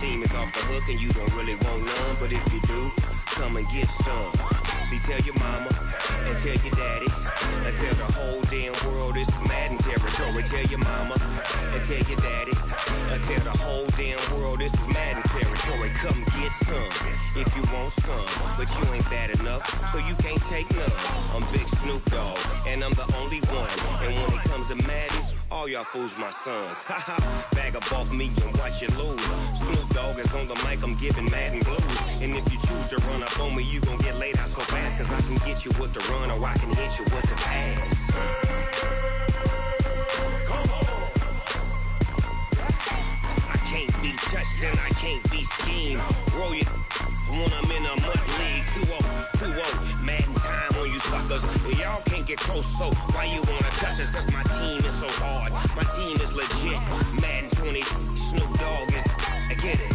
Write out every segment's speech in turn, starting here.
seam is off the hook and you don't really want none, but if you do, come and get some. See, tell your mama and tell your daddy and tell the whole damn world this is Madden territory. Tell your mama and tell your daddy and tell the whole damn world this is Madden territory. Come get some if you want some, but you ain't bad enough, so you can't take none. I'm Big Snoop Dogg, and I'm the only one. And when it comes to Madden, all y'all fools my sons. Haha, bag up off me and watch you lose. Snoop Dogg is on the mic, I'm giving Madden blues. And if you choose to run up on me, you gon' get laid out so fast, cause I can get you with the run or I can hit you with the pass. I can't be touched and I can't be schemed. Roll you when I'm in a mud league. 2-0, Madden time on you suckers. Y'all can't get close, so why you wanna touch us? Cause my team is so hard, my team is legit. Madden 20, Snoop Dogg is, I get it.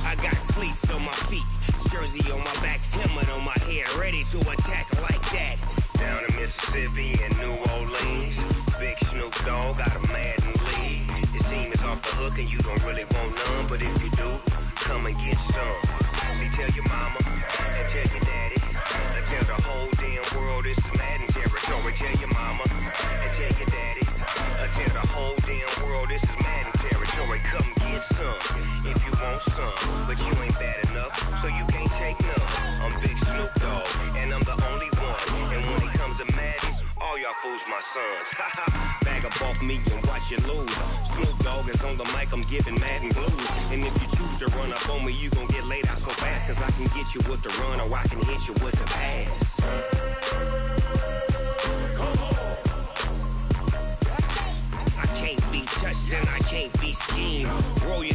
I got cleats on my feet, jersey on my back, helmet on my head, ready to attack like that. Down in Mississippi and New Orleans, Big Snoop Dogg got a Madden league. His team is off the hook and you don't really want none, but if you do, come and get some. See, tell your mama and tell your daddy and tell the whole damn world this is Madden territory. Tell your mama and tell your daddy and tell the whole damn world this is Madden territory. Come get some if you want some, but you ain't bad enough, so you can't take none. I'm Big Snoop Dogg, and I'm the only one. And when it comes to Madden, all y'all fools my sons. Haha, bag up off me and watch you lose. Snoop Dogg is on the mic, I'm giving Madden blues. And if you choose to run up on me, you gon' get laid out so fast, cause I can get you with the run or I can hit you with the pass. I can't be touched and I can't be schemed. Roll you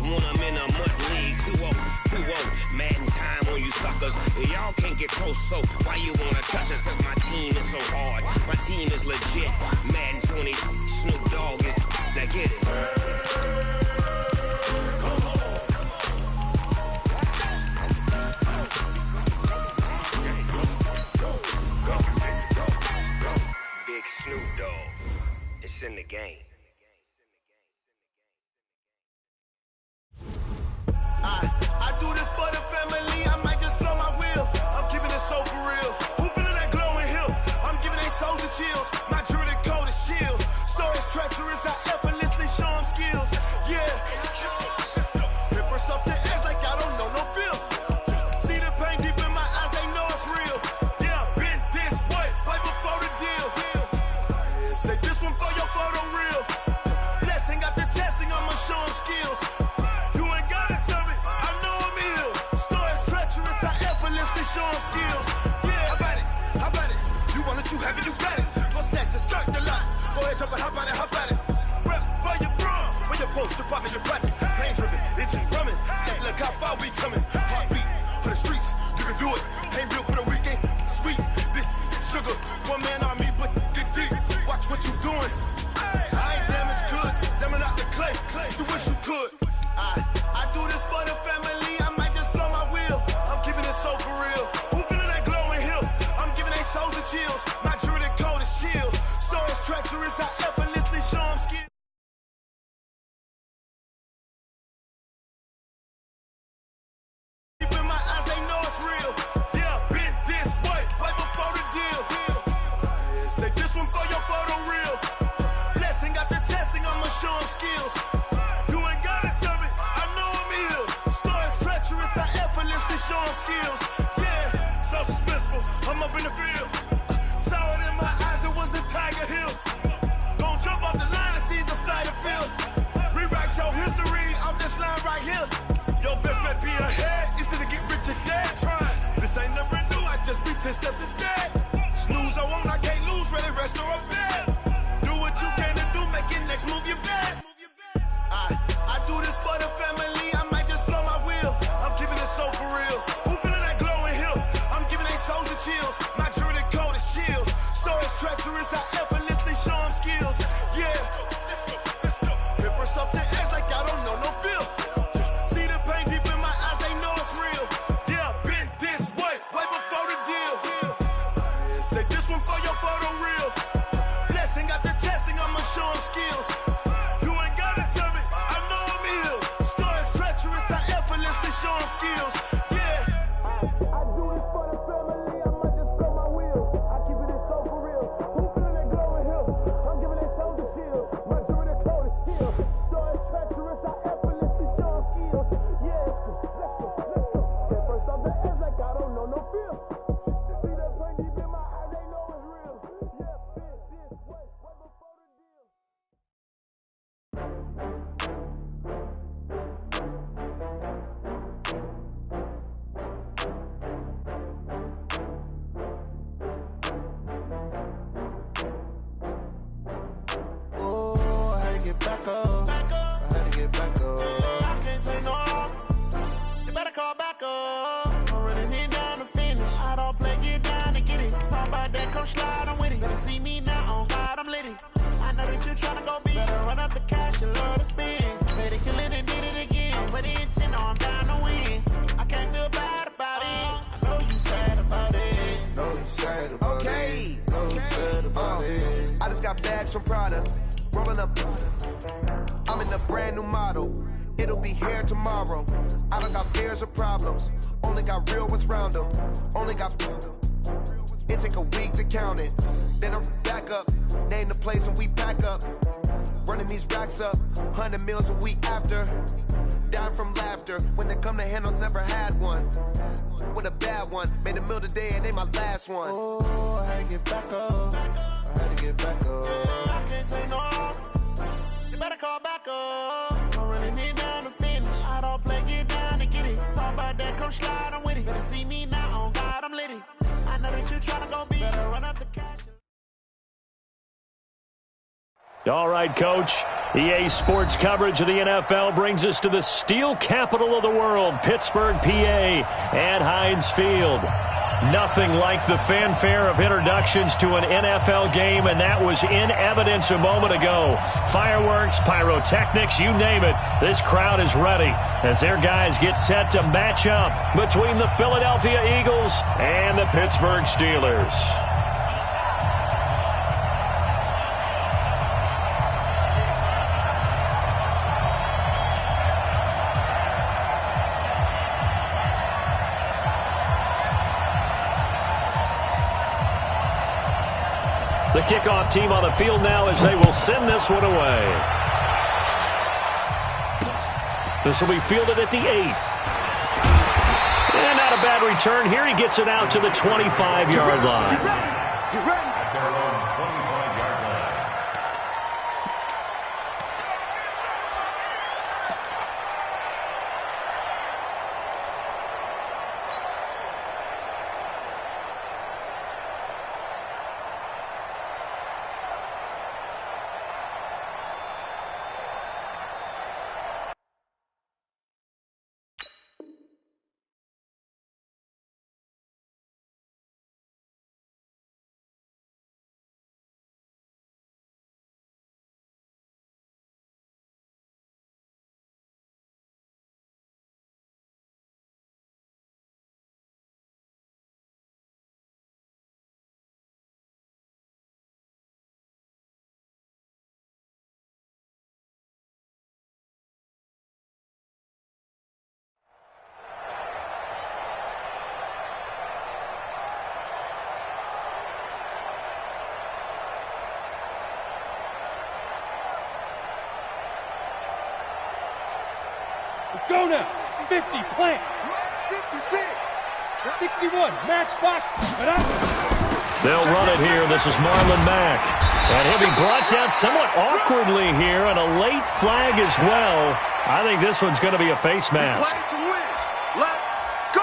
when I'm in a mud league. 2-0, Madden time on you suckers. Y'all can't get close, so why you wanna touch us? Cause my team is so hard, my team is legit. Madden 20, Snoop Dogg is, now get it. Big Snoop Dogg, it's in the game. I do this for the family, I might just blow my wheel. I'm keeping it so for real. Who feeling that glowing hill? I'm giving they soldier chills. My jewelry code is chill. Stories treacherous, I effortlessly show them skills. Yeah. Paper stuff to edge like I don't know no bill. See the pain deep in my eyes, they know it's real. Yeah, been this way, way before the deal. Say this one for your photo real. Blessing after testing, I'ma show them skills. Show them skills. Yeah, how about it? You want it, you have it, you got it. Go snatch it, skirt the lot. Go ahead, jump it, how about it? Rep for your prom, when you're supposed to pop in your projects. Pain driven, itching, drumming. Hey, look how far we coming. Heartbeat on the streets, you can do it. Pain built for the weekend, sweet. This sugar, one man army, but get deep. Watch what you doing. I ain't damaged goods, damn it out the clay. You wish you could. I do this for the family, I might just blow my wheel. I'm keeping it so for real. Who feeling that glowing hill? I'm giving they soldier chills. My jewelry code is chill. Stories treacherous, I effortlessly show them skills. Deep in my eyes, they know it's real. Yeah, been this way, way before the deal. Say this one for your photo real. Blessing after testing, I'ma show them skills. You ain't gotta tell me, I know I'm ill. Stories treacherous, I effortlessly show them skills. Yeah, so suspenseful, I'm up in the field. Saw it in my eyes, it was the Tiger Hill. Gon' jump off the line and see the flyer field. Rewrite your history off this line right here. Your best bet be ahead, easy to get rich or dead trying. This ain't never new, I just be 10 steps instead. Snooze I won't, I can't lose, ready, rest or a bed. Do what you can to do, make it next move your best. I do this for the family, I might just blow my wheel. I'm keeping it so for real. Who feeling that glowing hill? I'm giving they soldier chills. My jewelry code is chill. Stories treacherous, I effortlessly show them skills. Yeah. Paper stuff to edge like I don't know no bill. See the pain deep in my eyes, they know it's real. Yeah, been this way, way before the deal. get back up. I had to get back up. I can't take no loss. You better call back up. I'm running it down to finish. I don't play, get down to get it. Talk about that, come slide, I'm with it. Better see me now, on God, I'm litty. I know that you're trying to go big. Better run up the cash, you love to spend. Better kill it and did it again. I'm with the intent, no, I'm down to win. I can't feel bad about it. I know you sad about it. Know you sad about it. Know you sad about it. I just got bags from Prada. Rolling up. I'm in a brand new model. It'll be here tomorrow. I don't got fears or problems. Only got real ones round them. Only got. It take a week to count it. Then I'm back up. Name the place and we pack up. Running these racks up. 100 meals a week after. Dying from laughter. When they come to handles, never had one. With a bad one. Made a meal today and they my last one. Oh, I had to get back up. I had to get back up. I can't take no loss. You better call back up. I'm running it down to finish. I don't play, get down to get it. Talk about that, come slide, I'm with it. Better see me now, on God, I'm litty. I know that you're trying to go big. Better run up the cash. All right, Coach. EA Sports coverage of the NFL brings us to the steel capital of the world, Pittsburgh, PA, at Heinz Field. Nothing like the fanfare of introductions to an NFL game, and that was in evidence a moment ago. Fireworks, pyrotechnics, you name it. This crowd is ready as their guys get set to match up between the Philadelphia Eagles and the Pittsburgh Steelers. The kickoff team on the field now as they will send this one away. This will be fielded at the 8. And not a bad return here. He gets it out to the 25-yard line. At their own 25-yard line. Let's go now. 50, plant. 56. 61, matchbox. They'll run it here. This is Marlon Mack. And he'll be brought down somewhat awkwardly here, and a late flag as well. I think this one's going to be a face mask. Let's go.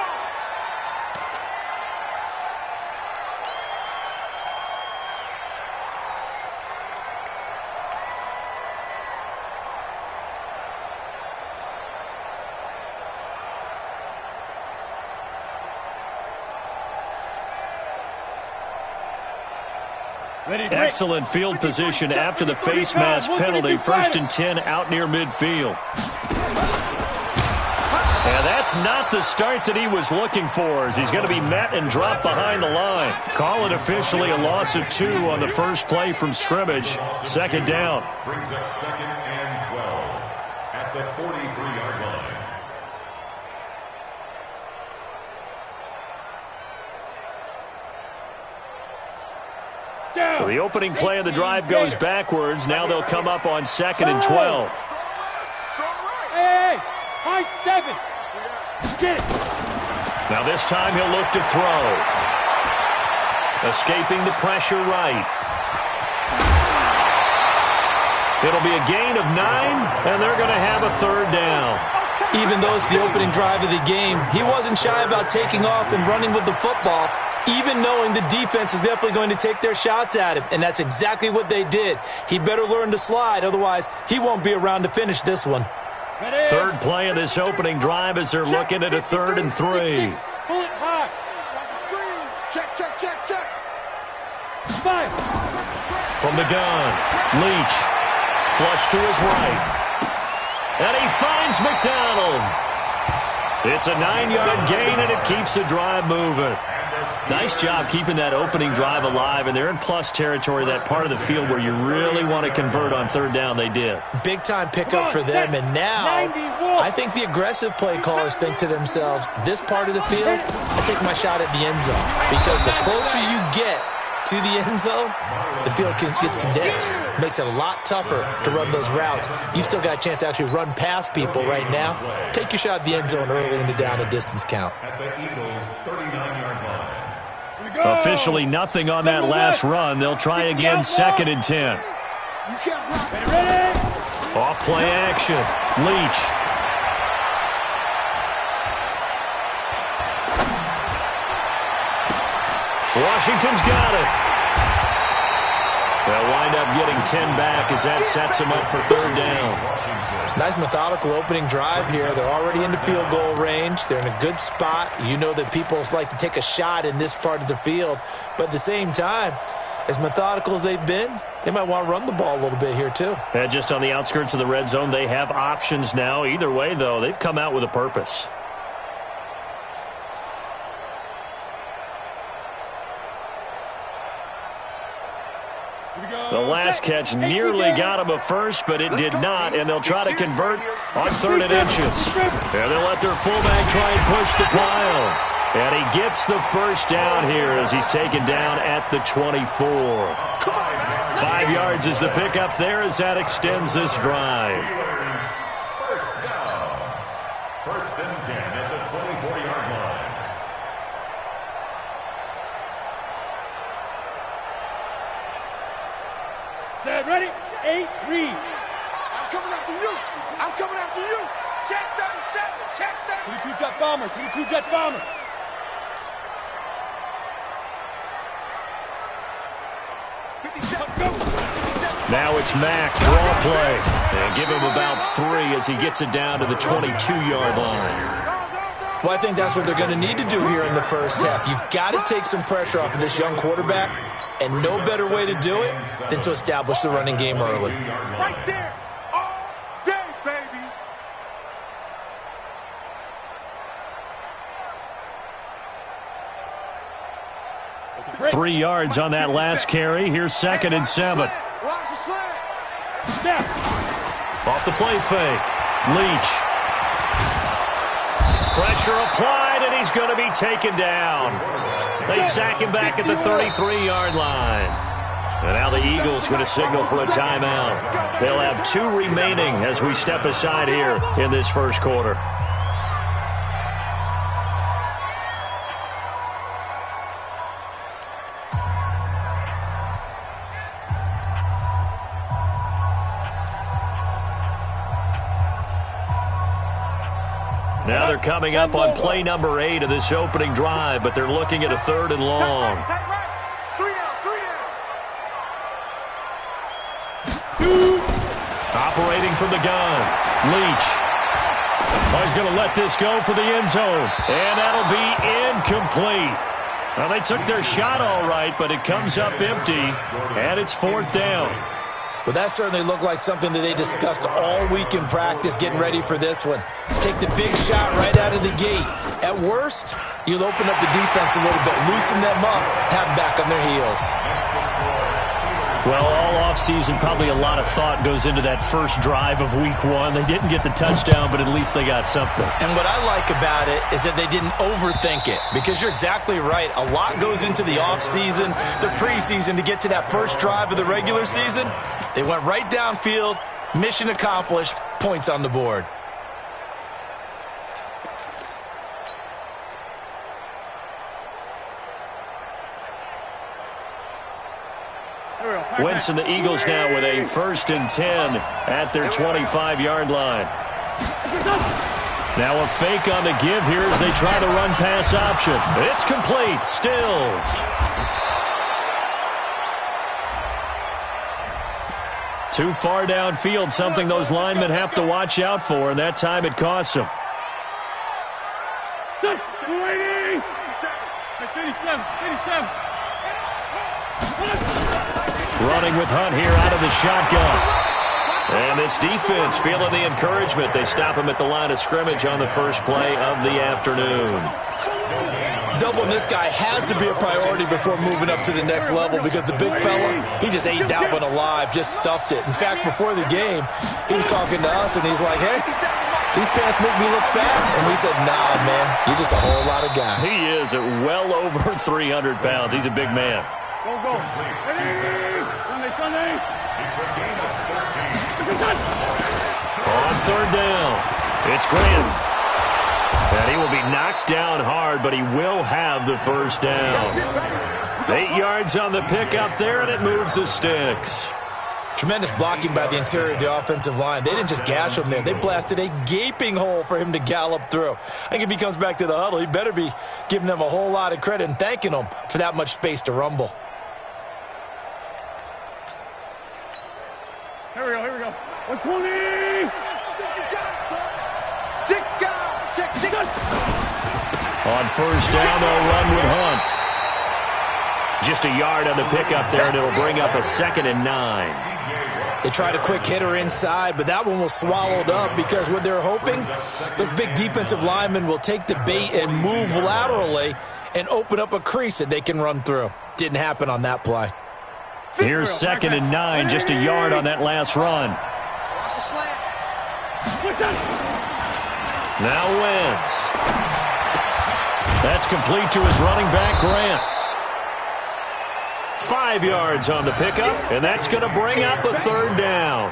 Excellent field position after the face mask penalty. 1st and 10 out near midfield. And that's not the start that he was looking for, as he's going to be met and dropped behind the line. Call it officially a loss of 2 on the first play from scrimmage. 2nd down. Brings up 2nd and 12 at the 43-yard line. So the opening play of the drive goes backwards. Now they'll come up on 2nd and 12. Hey, high 7. Get it. Now this time he'll look to throw. Escaping the pressure right. It'll be a gain of 9, and they're going to have a 3rd down. Even though it's the opening drive of the game, he wasn't shy about taking off and running with the football. even knowing the defense is definitely going to take their shots at him, and that's exactly what they did. He better learn to slide, otherwise he won't be around to finish this one. Third play of this opening drive as they're looking at a 3rd and 3. Pull it high. Check, check, check, check. Fire. From the gun, Leach. Flush to his right. And he finds McDonald. It's a 9-yard gain, and it keeps the drive moving. Nice job keeping that opening drive alive, and they're in plus territory, that part of the field where you really want to convert on 3rd down. They did. Big-time pickup for them, and now I think the aggressive play callers think to themselves, this part of the field, I take my shot at the end zone, because the closer you get to the end zone, the field gets condensed. Makes it a lot tougher to run those routes. You still got a chance to actually run past people right now. Take your shot at the end zone early in the down and distance count. At the Eagles' 39-yard line. Officially nothing on that last run. They'll try again, 2nd and 10. Off play action. Leach. Washington's got it. They'll wind up getting 10 back as that sets them up for 3rd down. Nice methodical opening drive here. They're already into field goal range. They're in a good spot. You know that people like to take a shot in this part of the field. But at the same time, as methodical as they've been, they might want to run the ball a little bit here too. And just on the outskirts of the red zone, they have options now. Either way, though, they've come out with a purpose. The last catch nearly got him a first, but it did not, and they'll try to convert on 3rd and inches. And they'll let their fullback try and push the pile. And he gets the first down here as he's taken down at the 24. 5 yards is the pickup there as that extends this drive. First down. 1st and 10 at the 24-yard line. Set, ready, 8, read. I'm coming after you. I'm coming after you. Check 37. Check 37. 22 jet bomber. 22 jet bomber. Now it's Mack, draw play, and give him about 3 as he gets it down to the 22-yard line. Well, I think that's what they're going to need to do here in the first half. You've got to take some pressure off of this young quarterback, and no better way to do it than to establish the running game early. Right there. All day, baby. Break. 3 yards on that last carry. Here's 2nd and 7. Off the play fake. Leach. Pressure applied, and he's going to be taken down. They sack him back at the 33-yard line. And now the Eagles going to signal for a timeout. They'll have 2 remaining as we step aside here in this first quarter. Now they're coming up on play number 8 of this opening drive, but they're looking at a 3rd and long. Operating from the gun, Leach. Oh, he's going to let this go for the end zone, and that'll be incomplete. Well, they took their shot all right, but it comes up empty, and it's 4th down. Well, that certainly looked like something that they discussed all week in practice, getting ready for this one. Take the big shot right out of the gate. At worst, you'll open up the defense a little bit, loosen them up, have them back on their heels. Well, all offseason, probably a lot of thought goes into that first drive of week 1. They didn't get the touchdown, but at least they got something. And what I like about it is that they didn't overthink it, because you're exactly right. A lot goes into the offseason, the preseason, to get to that first drive of the regular season. They went right downfield, mission accomplished, points on the board. Wentz and the Eagles now with a 1st and 10 at their 25-yard line. Now a fake on the give here as they try the run-pass option. It's complete. Stills. Too far downfield, something those linemen have to watch out for, and that time it costs them. Running with Hunt here out of the shotgun. And this defense feeling the encouragement. They stop him at the line of scrimmage on the first play of the afternoon. Doubling this guy has to be a priority before moving up to the next level because the big fella, he just ate that one alive, just stuffed it. In fact, before the game, he was talking to us, and he's like, hey, these pants make me look fat. And we said, nah, man, you're just a whole lot of guy. He is at well over 300 pounds. He's a big man. Go, go. Sunday. On third down, it's Graham. And he will be knocked down hard, but he will have the first down. 8 yards on the pickup there, and it moves the sticks. Tremendous blocking by the interior of the offensive line. They didn't just gash him there. They blasted a gaping hole for him to gallop through. I think if he comes back to the huddle, he better be giving them a whole lot of credit and thanking them for that much space to rumble. Here we go. 120! Sick guy! Check. On first down, they'll run with Hunt. Just a yard on the pickup there, and it'll bring up a 2nd and 9. They tried a quick hitter inside, but that one was swallowed up because what they're hoping, those big defensive linemen will take the bait and move laterally and open up a crease that they can run through. Didn't happen on that play. Here's 2nd and 9, just a yard on that last run. Now Wentz. That's complete to his running back, Grant. 5 yards on the pickup, and that's going to bring up a 3rd down.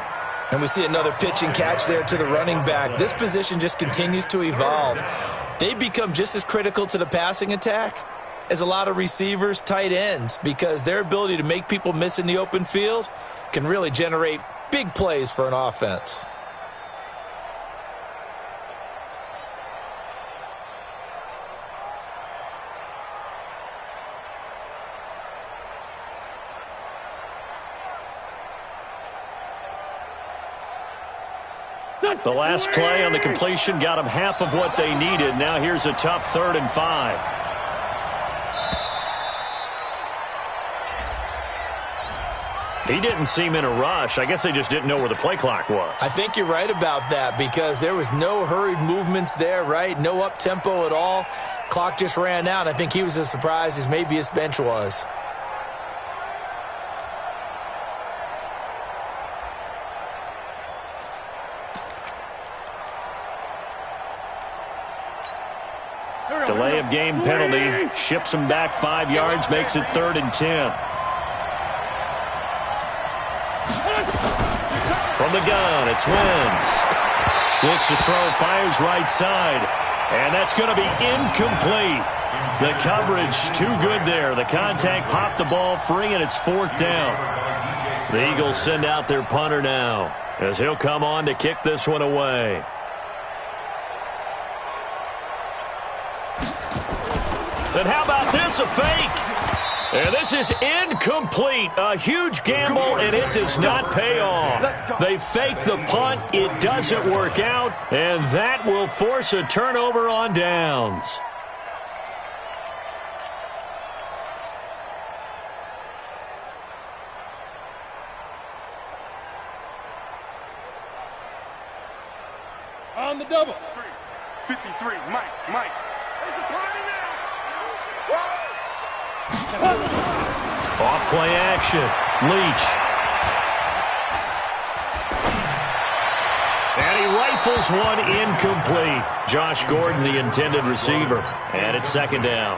And we see another pitch and catch there to the running back. This position just continues to evolve. They become just as critical to the passing attack as a lot of receivers, tight ends, because their ability to make people miss in the open field can really generate big plays for an offense. The last play on the completion got them half of what they needed. Now here's a tough 3rd and 5. He didn't seem in a rush. I guess they just didn't know where the play clock was. I think you're right about that because there was no hurried movements there, right? No up-tempo at all. Clock just ran out. I think he was as surprised as maybe his bench was. Delay of game penalty. Ships him back 5 yards, makes it 3rd and 10. From the gun, it's Wentz. Looks to throw, fires right side. And that's going to be incomplete. The coverage too good there. The contact popped the ball free, and it's 4th down. The Eagles send out their punter now as he'll come on to kick this one away. And how about this, a fake? And this is incomplete. A huge gamble, and it does not pay off. They fake the punt. It doesn't work out, and that will force a turnover on downs. On the double. 53, Mike. There's a party now. Off play action. Leach. And he rifles one incomplete. Josh Gordon, the intended receiver. And it's 2nd down.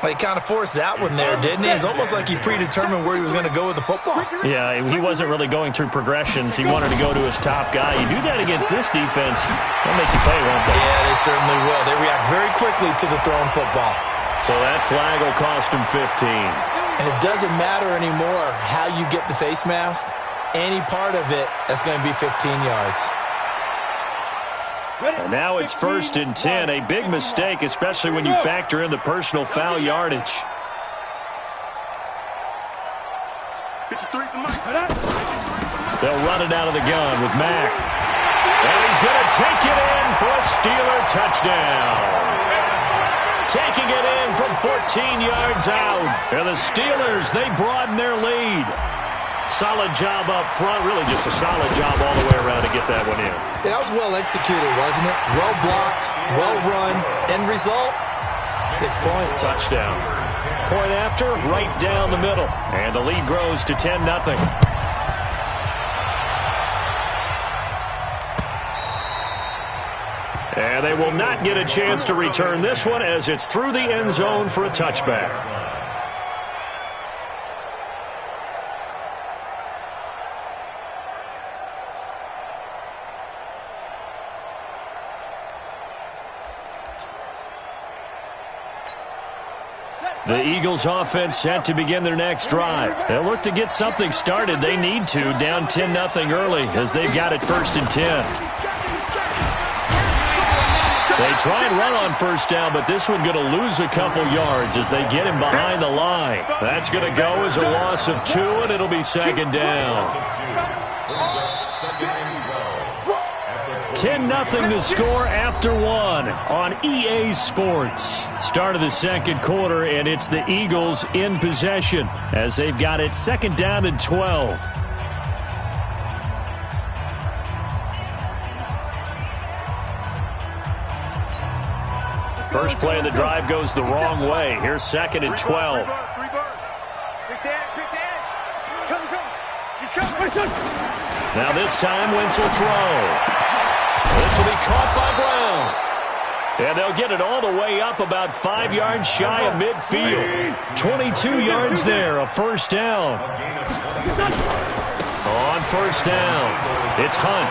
Well, he kind of forced that one there, didn't he? It's almost like he predetermined where he was going to go with the football. Yeah, he wasn't really going through progressions. He wanted to go to his top guy. You do that against this defense, they'll make you pay, won't they? Yeah, they certainly will. They react very quickly to the thrown football. So that flag will cost him 15. And it doesn't matter anymore how you get the face mask. Any part of it, that's going to be 15 yards. And now it's 1st and 10. A big mistake, especially when you factor in the personal foul yardage. They'll run it out of the gun with Mack. And he's going to take it in for a Steeler touchdown. Taking it in from 14 yards out. And the Steelers, they broaden their lead. Solid job up front. Really just a solid job all the way around to get that one in. That was well executed, wasn't it? Well blocked, well run. End result, 6 points. Touchdown. Point after, right down the middle. And the lead grows to 10-0. And they will not get a chance to return this one as it's through the end zone for a touchback. The Eagles offense set to begin their next drive. They'll look to get something started. They need to, down 10-0 early as they've got it 1st and 10. They try and run on first down, but this one going to lose a couple yards as they get him behind the line. That's going to go as a loss of 2, and it'll be 2nd down. 10-0 the score after 1 on EA Sports. Start of the second quarter, and it's the Eagles in possession as they've got it 2nd down and 12. First play of the drive goes the wrong way. Here's 2nd and 12. Now this time, Wentz will throw. This will be caught by Brown. And they'll get it all the way up about 5 yards shy of midfield. 22 yards there, a 1st down. On 1st down, it's Hunt.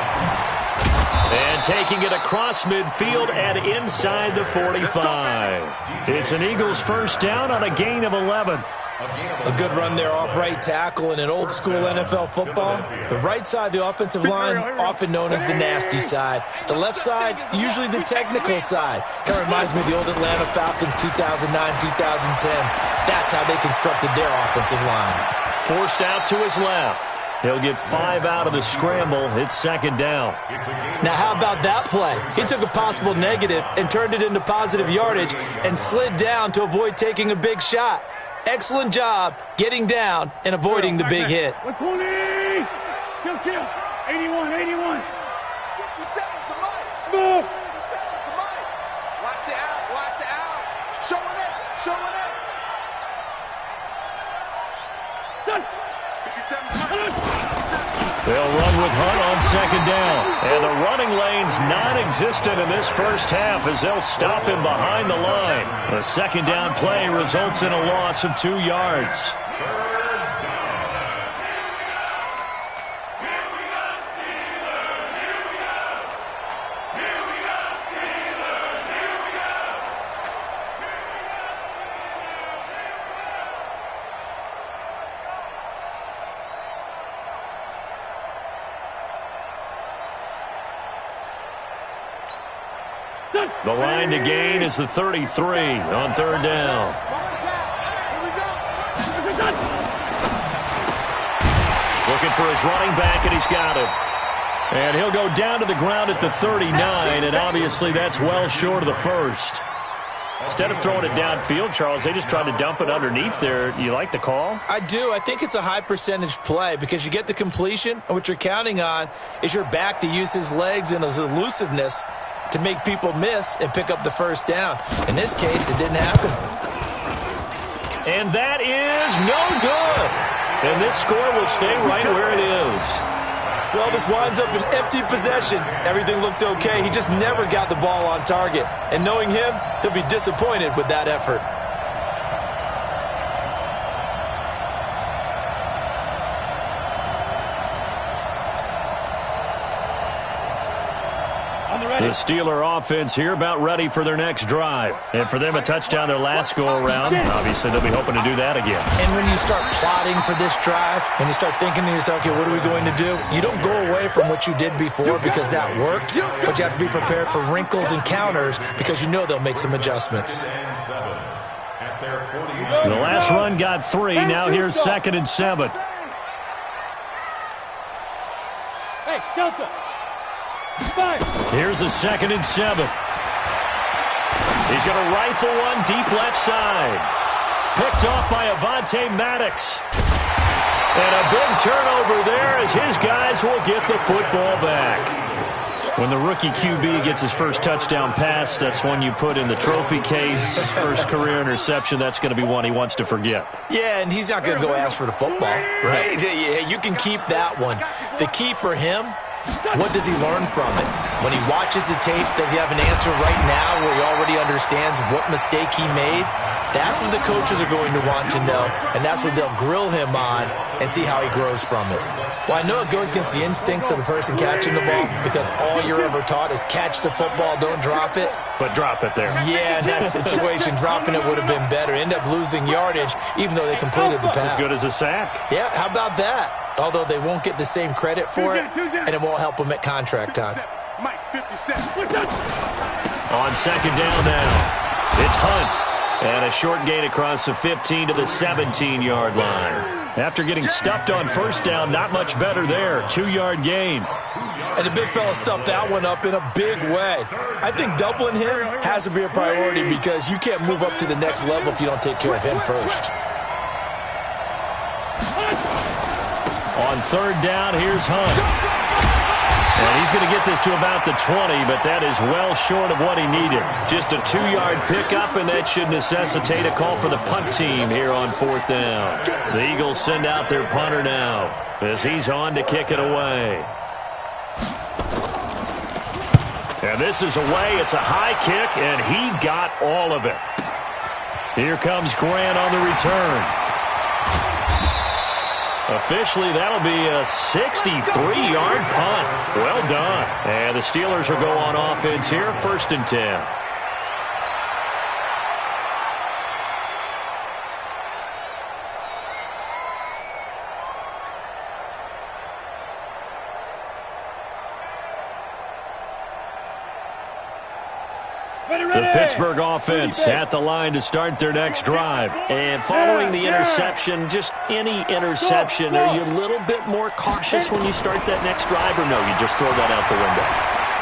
And taking it across midfield and inside the 45. It's an Eagles 1st down on a gain of 11. A good run there off right tackle in an old-school NFL football. The right side of the offensive line, often known as the nasty side. The left side, usually the technical side. Kind of reminds me of the old Atlanta Falcons 2009-2010. That's how they constructed their offensive line. Forced out to his left. He'll get 5 out of the scramble. It's 2nd down. Now, how about that play? He took a possible negative and turned it into positive yardage and slid down to avoid taking a big shot. Excellent job getting down and avoiding the big hit. 120! Kill! 81! 57's the mic. Smooth! 57's the mic. Watch the out. Showing it. Done! 57's They'll run with Hunt on 2nd down. And the running lane's non-existent in this first half as they'll stop him behind the line. The 2nd down play results in a loss of 2 yards. The line to gain is the 33 on 3rd down. Looking for his running back, and he's got it. And he'll go down to the ground at the 39, and obviously that's well short of the 1st. Instead of throwing it downfield, Charles, they just tried to dump it underneath there. You like the call? I do. I think it's a high-percentage play because you get the completion, and what you're counting on is your back to use his legs and his elusiveness to make people miss and pick up the 1st down. In this case, it didn't happen. And that is no good. And this score will stay right where it is. Well, this winds up an empty possession. Everything looked okay. He just never got the ball on target. And knowing him, he'll be disappointed with that effort. On The Steeler offense here about ready for their next drive. And for them, a touchdown their last go-around. Obviously, they'll be hoping to do that again. And when you start plotting for this drive, when you start thinking to yourself, okay, what are we going to do? You don't go away from what you did before because that worked, but you have to be prepared for wrinkles and counters because you know they'll make some adjustments. The last run got 3. Now here's 2nd and 7. Hey, Delta. 5. Here's a 2nd and 7. He's going to rifle one deep left side. Picked off by Avonte Maddox. And a big turnover there as his guys will get the football back. When the rookie QB gets his first touchdown pass, that's one you put in the trophy case. First career interception, that's going to be one he wants to forget. Yeah, and he's not going to go ask for the football, right? Yeah, you can keep that one. The key for him, what does he learn from it? When he watches the tape, does he have an answer right now where he already understands what mistake he made? That's what the coaches are going to want to know, and that's what they'll grill him on and see how he grows from it. Well, I know it goes against the instincts of the person catching the ball because all you're ever taught is catch the football, don't drop it. But drop it there. Yeah, in that situation, dropping it would have been better. End up losing yardage, even though they completed the pass. As good as a sack. Yeah, how about that? Although they won't get the same credit for it, and it won't help them at contract time. On 2nd down now, it's Hunt. And a short gain across the 15 to the 17-yard line. After getting stuffed on first down, not much better there. 2-yard gain. And the big fella stuffed that one up in a big way. I think doubling him has to be a priority because you can't move up to the next level if you don't take care of him first. On 3rd down, here's Hunt. And he's going to get this to about the 20, but that is well short of what he needed. Just a 2-yard pickup, and that should necessitate a call for the punt team here on 4th down. The Eagles send out their punter now as he's on to kick it away. And this is away. It's a high kick, and he got all of it. Here comes Grant on the return. Officially, that'll be a 63-yard punt. Well done. And the Steelers will go on offense here, 1st and 10. The Pittsburgh offense at the line to start their next drive. And following the interception, just any interception, are you a little bit more cautious when you start that next drive, or no, you just throw that out the window?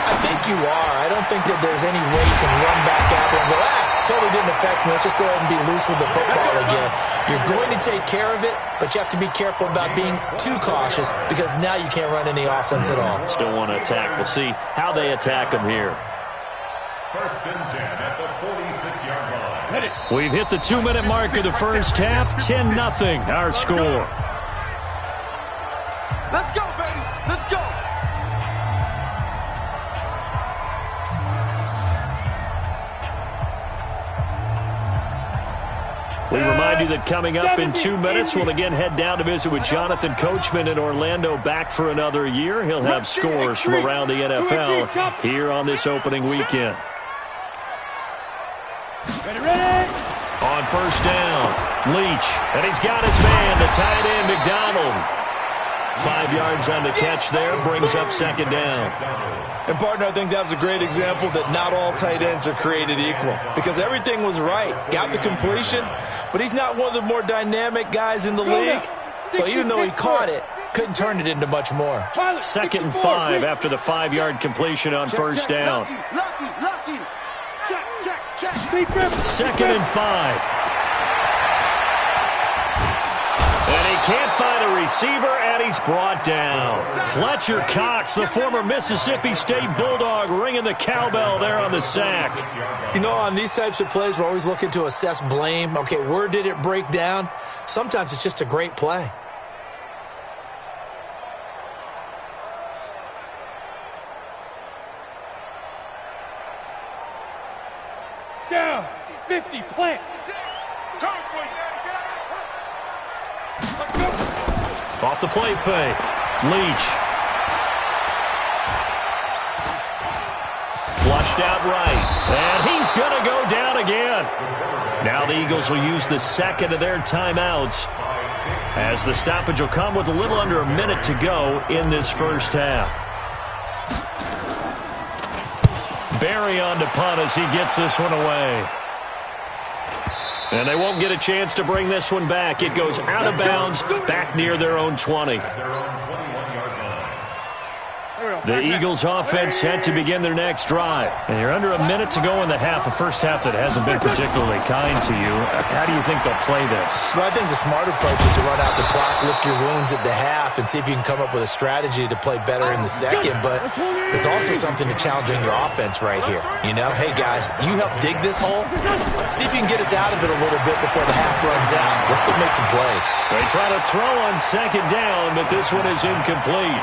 I think you are. I don't think that there's any way you can run back out there and go, totally didn't affect me. Let's just go ahead and be loose with the football again. You're going to take care of it, but you have to be careful about being too cautious because now you can't run any offense at all. Still want to attack. We'll see how they attack them here. 1st and 10 at the 46-yard line. We've hit the 2-minute mark of the first half. 10-0 our score. Let's go, baby. Let's go. We remind you that coming up in 2 minutes, we'll again head down to visit with Jonathan Coachman in Orlando, back for another year. He'll have scores from around the NFL here on this opening weekend. Ready. On 1st down, Leach, and he's got his man, the tight end, McDonald. 5 yards on the catch there, brings up 2nd down. And, partner, I think that was a great example that not all tight ends are created equal because everything was right. Got the completion, but he's not one of the more dynamic guys in the league. So even though he caught it, couldn't turn it into much more. 2nd and 5 after the 5-yard completion on 1st down. Check. 2nd and 5. And he can't find a receiver, and he's brought down. Fletcher Cox, the former Mississippi State Bulldog, ringing the cowbell there on the sack. You know, on these types of plays, we're always looking to assess blame. Okay, where did it break down? Sometimes it's just a great play. Down. 50. Plant. Off the play fake. Leach. pushed out right. And he's going to go down again. Now the Eagles will use the second of their timeouts, as the stoppage will come with a little under a minute to go in this first half. Barry on to punt as he gets this one away. And they won't get a chance to bring this one back. It goes out of bounds, back near their own 20. The Eagles offense set to begin their next drive. And you're under a minute to go in the half, a first half that hasn't been particularly kind to you. How do you think they'll play this? Well, I think the smart approach is to run out the clock, lick your wounds at the half, and see if you can come up with a strategy to play better in the second. But there's also something to challenging your offense right here. You know, hey, guys, you help dig this hole. See if you can get us out of it a little bit before the half runs out. Let's go make some plays. They try to throw on second down, but this one is incomplete.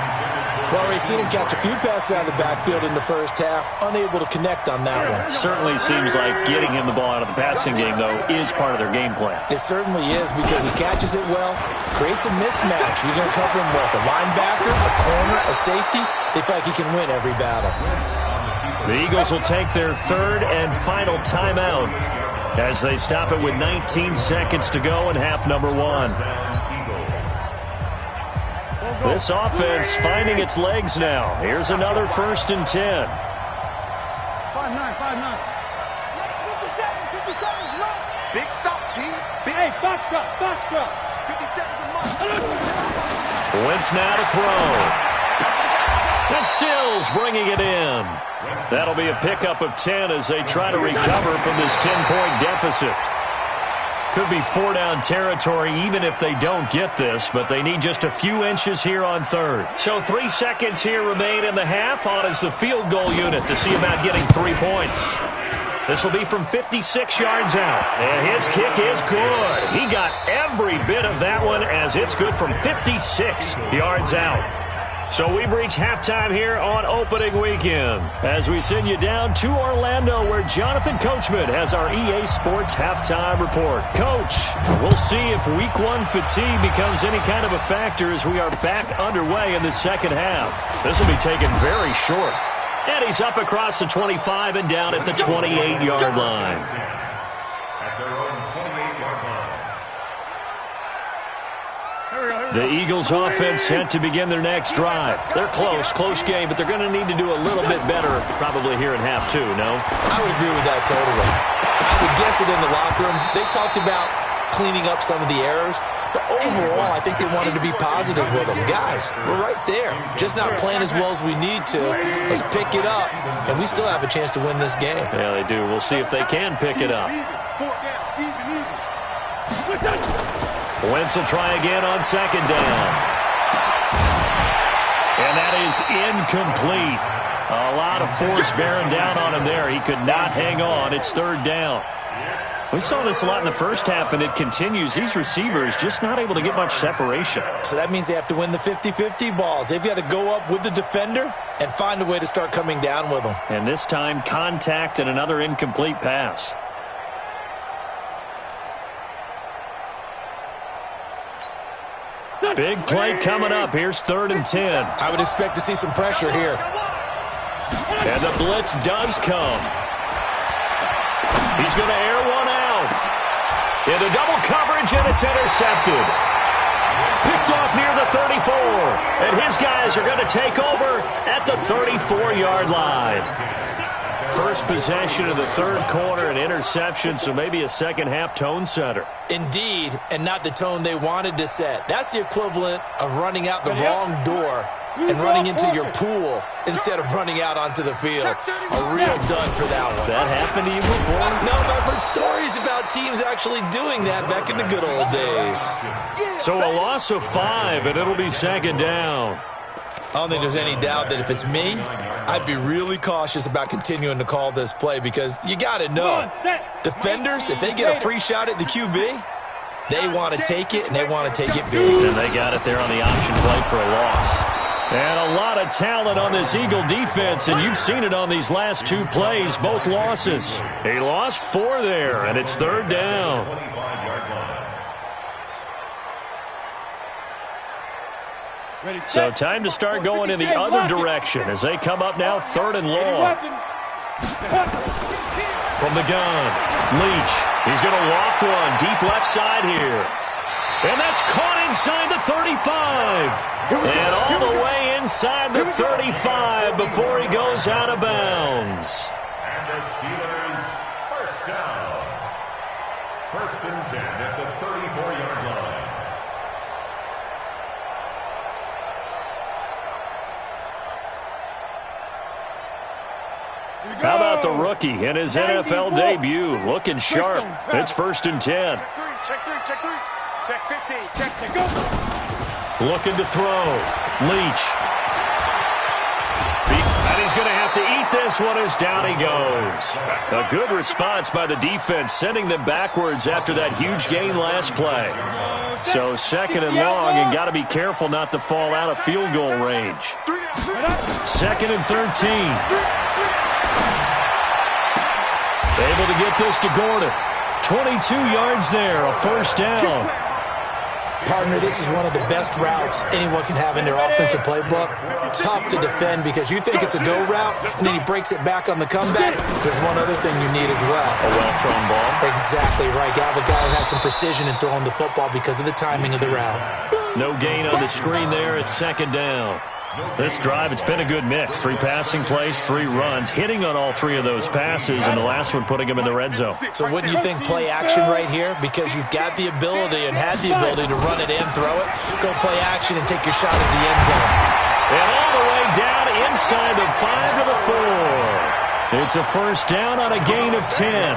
Well, we've seen him catch a few passes out of the backfield in the first half, unable to connect on that one. Certainly seems like getting him the ball out of the passing game, though, is part of their game plan. It certainly is, because he catches it well, creates a mismatch. You're going to cover him with a linebacker, a corner, a safety. They feel like he can win every battle. The Eagles will take their third and final timeout as they stop it with 19 seconds to go in half number one. This offense finding its legs now. Here's another 1st and 10. 5-9, 5-9. 57, run. Big stop, G. Hey, box truck. 50 seconds a month. Wentz now to throw. And Stills bringing it in. That'll be a pickup of 10 as they try to recover from this 10-point deficit. Could be 4-down territory even if they don't get this, but they need just a few inches here on third. So 3 seconds here remain in the half. On is the field goal unit to see about getting 3 points. This will be from 56 yards out. And his kick is good. He got every bit of that one as it's good from 56 yards out. So we've reached halftime here on opening weekend as we send you down to Orlando, where Jonathan Coachman has our EA Sports halftime report. Coach, we'll see if week one fatigue becomes any kind of a factor as we are back underway in the second half. This will be taken very short. And he's up across the 25 and down at the 28-yard line. The Eagles offense set to begin their next drive. They're close game, but they're going to need to do a little bit better probably here in half two, no? I would agree with that totally. I would guess it in the locker room. They talked about cleaning up some of the errors, but overall I think they wanted to be positive with them. Guys, we're right there. Just not playing as well as we need to. Let's pick it up, and we still have a chance to win this game. Yeah, they do. We'll see if they can pick it up. Wentz will try again on second down. And that is incomplete. A lot of force bearing down on him there. He could not hang on. It's third down. We saw this a lot in the first half, and it continues. These receivers just not able to get much separation. So that means they have to win the 50-50 balls. They've got to go up with the defender and find a way to start coming down with them. And this time, contact and another incomplete pass. Big play coming up. Here's 3rd and 10. I would expect to see some pressure here. And the blitz does come. He's going to air one out. Into double coverage, and it's intercepted. Picked off near the 34. And his guys are going to take over at the 34-yard line. First possession of the third quarter, an interception, so maybe a second-half tone setter. Indeed, and not the tone they wanted to set. That's the equivalent of running out the wrong door and running into your pool instead of running out onto the field. A real dud for that one. Has that happened to you before? No, but I've heard stories about teams actually doing that back in the good old days. So a loss of 5, and it'll be second down. I don't think there's any doubt that if it's me, I'd be really cautious about continuing to call this play, because you got to know, defenders, if they get a free shot at the QB, they want to take it, and they want to take it big. And they got it there on the option play for a loss. And a lot of talent on this Eagle defense, and you've seen it on these last 2 plays, both losses. He lost 4 there, and it's third down. So time to start going in the other direction as they come up now 3rd and long. From the gun, Leach. He's going to loft one deep left side here. And that's caught inside the 35. And all the way inside the 35 before he goes out of bounds. And the Steelers first down. 1st and 10 at the 34-yard line. How about the rookie in his NFL debut? Looking sharp. It's 1st and 10. Check 3, check 3. Check 50, check, go. Looking to throw. Leach. And he's going to have to eat this one as down he goes. A good response by the defense, sending them backwards after that huge gain last play. So 2nd and long, and got to be careful not to fall out of field goal range. 2nd and 13. Able to get this to Gordon. 22 yards there, a 1st down. Partner, this is one of the best routes anyone can have in their offensive playbook. Tough to defend because you think it's a go route, and then he breaks it back on the comeback. There's one other thing you need as well. A well-thrown ball. Exactly right. You have a guy who has some precision in throwing the football because of the timing of the route. No gain on the screen there. It's 2nd down. This drive, it's been a good mix. 3 passing plays, 3 runs, hitting on all 3 of those passes, and the last one putting him in the red zone. So wouldn't you think play action right here? Because you've got the ability and had the ability to run it in, throw it, go play action, and take your shot at the end zone. And all the way down inside the 5 to the 4. It's a 1st down on a gain of 10.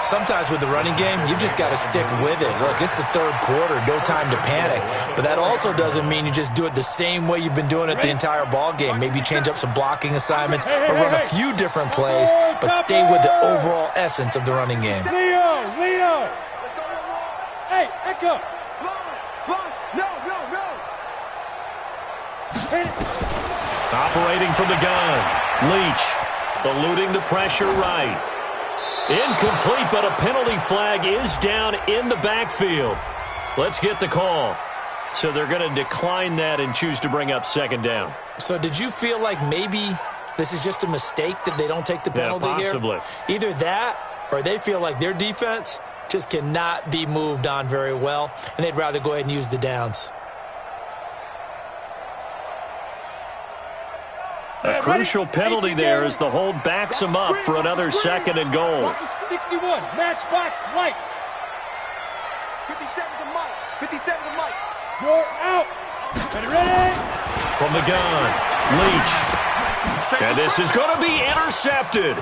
Sometimes with the running game, you've just got to stick with it. Look, it's the 3rd quarter, no time to panic. But that also doesn't mean you just do it the same way you've been doing it the entire ball game. Maybe change up some blocking assignments or run a few different plays, but stay with the overall essence of the running game. Leo! Hey, Echo! No! Operating from the gun. Leach eluding the pressure right. Incomplete, but a penalty flag is down in the backfield. Let's get the call. So they're going to decline that and choose to bring up 2nd down. So did you feel like maybe this is just a mistake that they don't take the penalty possibly here? Either that or they feel like their defense just cannot be moved on very well, and they'd rather go ahead and use the downs. A crucial penalty there as the hold backs him up for another 2nd and goal. 61, matchbox lights. 57 to Mike. You're out. Ready? From the gun, Leach. And this is going to be intercepted.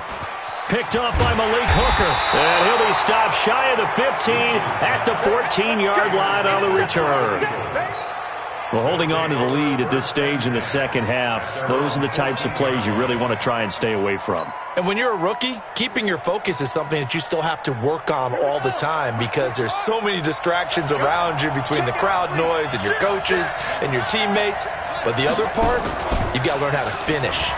Picked up by Malik Hooker. And he'll be stopped shy of the 15 at the 14-yard line on the return. Well, holding on to the lead at this stage in the 2nd half, those are the types of plays you really want to try and stay away from. And when you're a rookie, keeping your focus is something that you still have to work on all the time because there's so many distractions around you between the crowd noise and your coaches and your teammates. But the other part, you've got to learn how to finish.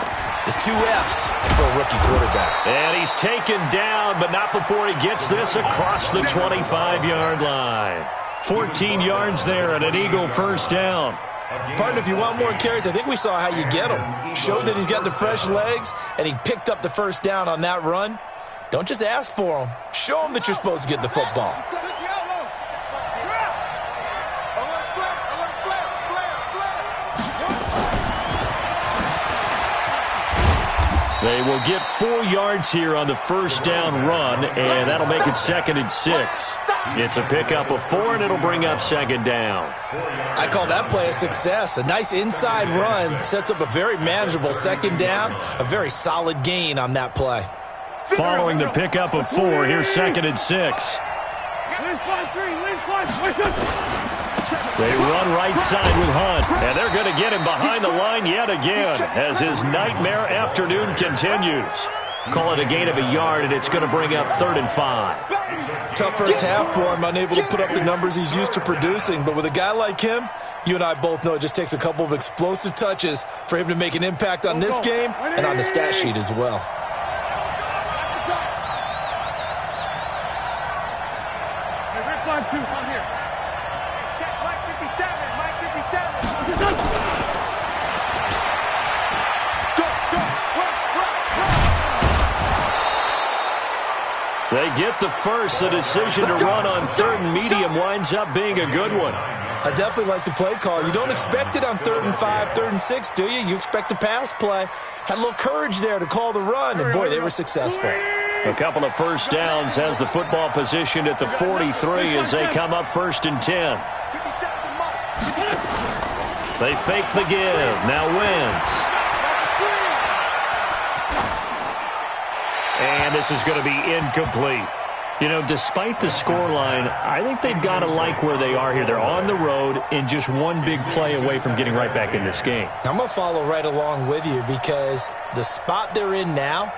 The 2 F's for a rookie quarterback. And he's taken down, but not before he gets this across the 25-yard line. 14 yards there and an Eagle 1st down. Partner, if you want more carries, I think we saw how you get him. Showed that he's got the fresh legs, and he picked up the 1st down on that run. Don't just ask for him. Show him that you're supposed to get the football. They will get 4 yards here on the 1st down run, and that'll make it 2nd and 6. It's a pickup of 4, and it'll bring up 2nd down. I call that play a success. A nice inside run sets up a very manageable 2nd down, a very solid gain on that play. Following the pickup of 4, here's 2nd and 6. They run right side with Hunt, and they're going to get him behind the line yet again as his nightmare afternoon continues. Call it a gain of a yard, and it's going to bring up 3rd and 5. Tough first half for him, unable to put up the numbers he's used to producing. But with a guy like him, you and I both know it just takes a couple of explosive touches for him to make an impact on this game and on the stat sheet as well. get the first. The decision to run on 3rd and medium winds up being a good one. I definitely like the play call. You don't expect it on 3rd and 5, 3rd and 6, do you? You expect a pass play. Had a little courage there to call the run, and, boy, they were successful. A couple of first downs has the football positioned at the 43 as they come up 1st and 10. They fake the give. Now Wentz. And this is going to be incomplete. You know, despite the scoreline, I think they've got to like where they are here. They're on the road and just one big play away from getting right back in this game. I'm going to follow right along with you because the spot they're in now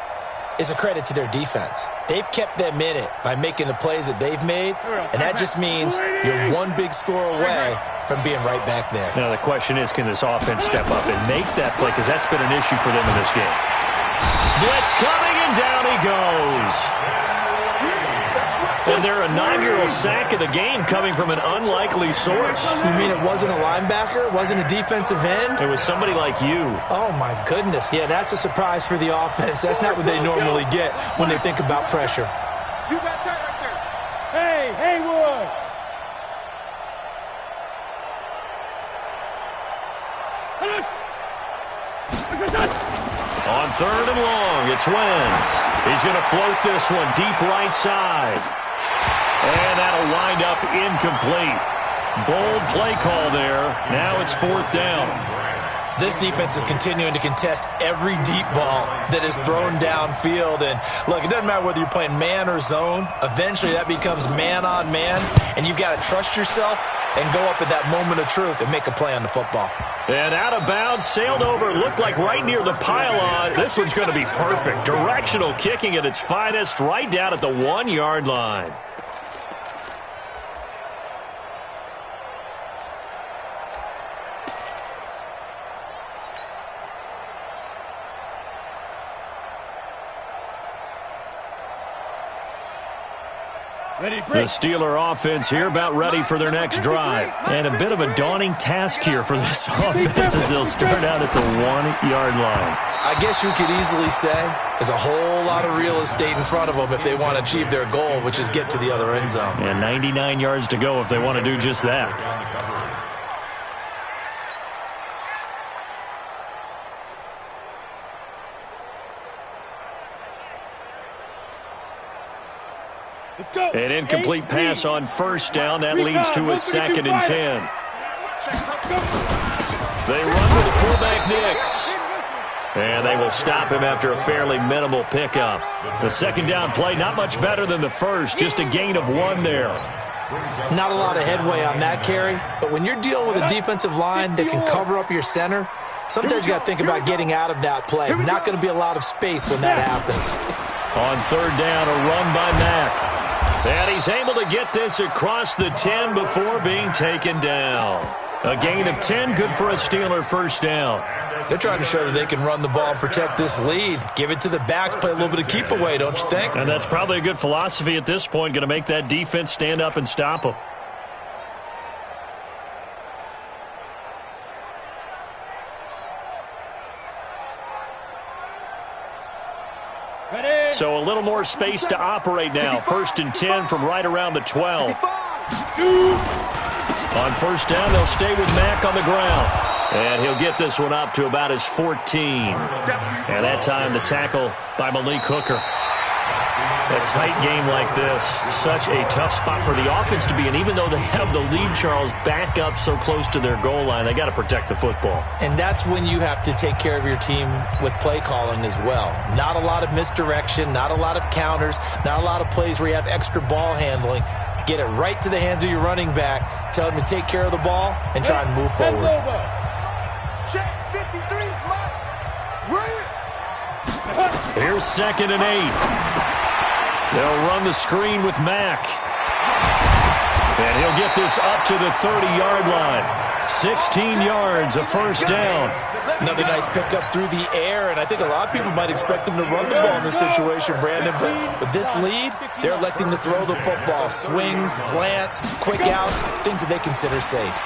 is a credit to their defense. They've kept them in it by making the plays that they've made, and that just means you're one big score away from being right back there. Now, the question is, can this offense step up and make that play? Because that's been an issue for them in this game. Blitz coming, and down he goes. And their inaugural sack of the game coming from an unlikely source. You mean it wasn't a linebacker? It wasn't a defensive end? It was somebody like you. Oh, my goodness. Yeah, that's a surprise for the offense. That's not what they normally get when they think about pressure. You got that right there. Hey, Haywood. On 3rd and long, it's Wentz. He's going to float this one deep right side. And that'll wind up incomplete. Bold play call there. Now it's 4th down. This defense is continuing to contest every deep ball that is thrown downfield. And, look, it doesn't matter whether you're playing man or zone. Eventually that becomes man on man. And you've got to trust yourself and go up at that moment of truth and make a play on the football. And out of bounds, sailed over, looked like right near the pylon. This one's going to be perfect. Directional kicking at its finest, right down at the 1-yard line. The Steeler offense here about ready for their next drive. And a bit of a daunting task here for this offense as they'll start out at the 1-yard line. I guess you could easily say there's a whole lot of real estate in front of them if they want to achieve their goal, which is get to the other end zone. And 99 yards to go if they want to do just that. An incomplete pass on 1st down. That leads to a 2nd and 10. They run to the fullback, Nix. And they will stop him after a fairly minimal pickup. The 2nd down play, not much better than the first. Just a gain of 1 there. Not a lot of headway on that carry. But when you're dealing with a defensive line that can cover up your center, sometimes you got to think about getting out of that play. Not going to be a lot of space when that happens. On 3rd down, a run by Mack. And he's able to get this across the 10 before being taken down. A gain of 10, good for a Steeler 1st down. They're trying to show that they can run the ball and protect this lead. Give it to the backs, play a little bit of keep away, don't you think? And that's probably a good philosophy at this point, going to make that defense stand up and stop them. So a little more space to operate now. 1st and 10 from right around the 12. On 1st down, they'll stay with Mack on the ground. And he'll get this one up to about his 14. And that time the tackle by Malik Hooker. A tight game like this, such a tough spot for the offense to be in. Even though they have the lead, Charles, back up so close to their goal line, they got to protect the football. And that's when you have to take care of your team with play calling as well. Not a lot of misdirection, not a lot of counters, not a lot of plays where you have extra ball handling. Get it right to the hands of your running back, tell him to take care of the ball, and try and move forward. Check 53, Here's 2nd and 8. They'll run the screen with Mack. And he'll get this up to the 30-yard line. 16 yards, a 1st down. Another nice pickup through the air, and I think a lot of people might expect them to run the ball in this situation, Brandon. But with this lead, they're electing to throw the football. Swings, slants, quick outs, things that they consider safe.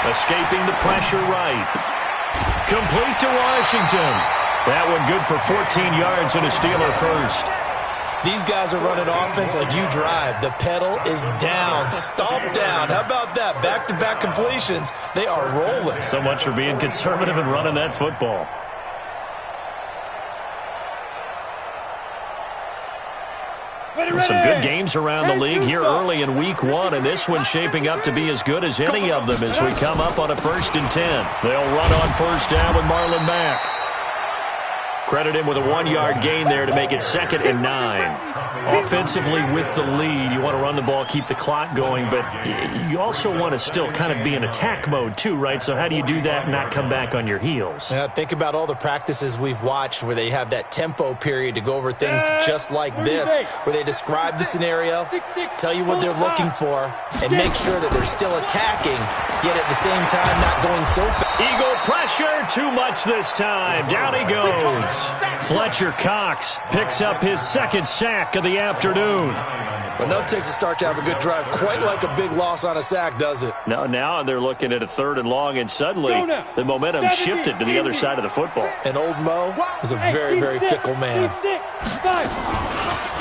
Escaping the pressure right. Complete to Washington. That one good for 14 yards and a Steeler 1st. These guys are running offense like you drive. The pedal is down, stomp down. How about that? Back-to-back completions. They are rolling. So much for being conservative and running that football. Some good games around the league here early in week 1, and this one's shaping up to be as good as any of them as we come up on a 1st and 10. They'll run on 1st down with Marlon Mack. Credit him with a 1-yard gain there to make it 2nd and 9. Offensively with the lead, you want to run the ball, keep the clock going, but you also want to still kind of be in attack mode too, right? So how do you do that and not come back on your heels? Yeah, think about all the practices we've watched where they have that tempo period to go over things just like this, where they describe the scenario, tell you what they're looking for, and make sure that they're still attacking, yet at the same time not going so fast. Eagle pressure, too much this time. Down he goes. Fletcher Cox picks up his 2nd sack of the afternoon. Enough takes a start to have a good drive. Quite like a big loss on a sack, does it? No, now they're looking at a 3rd and long, and suddenly the momentum shifted to the other side of the football. And old Mo is a very, very fickle man.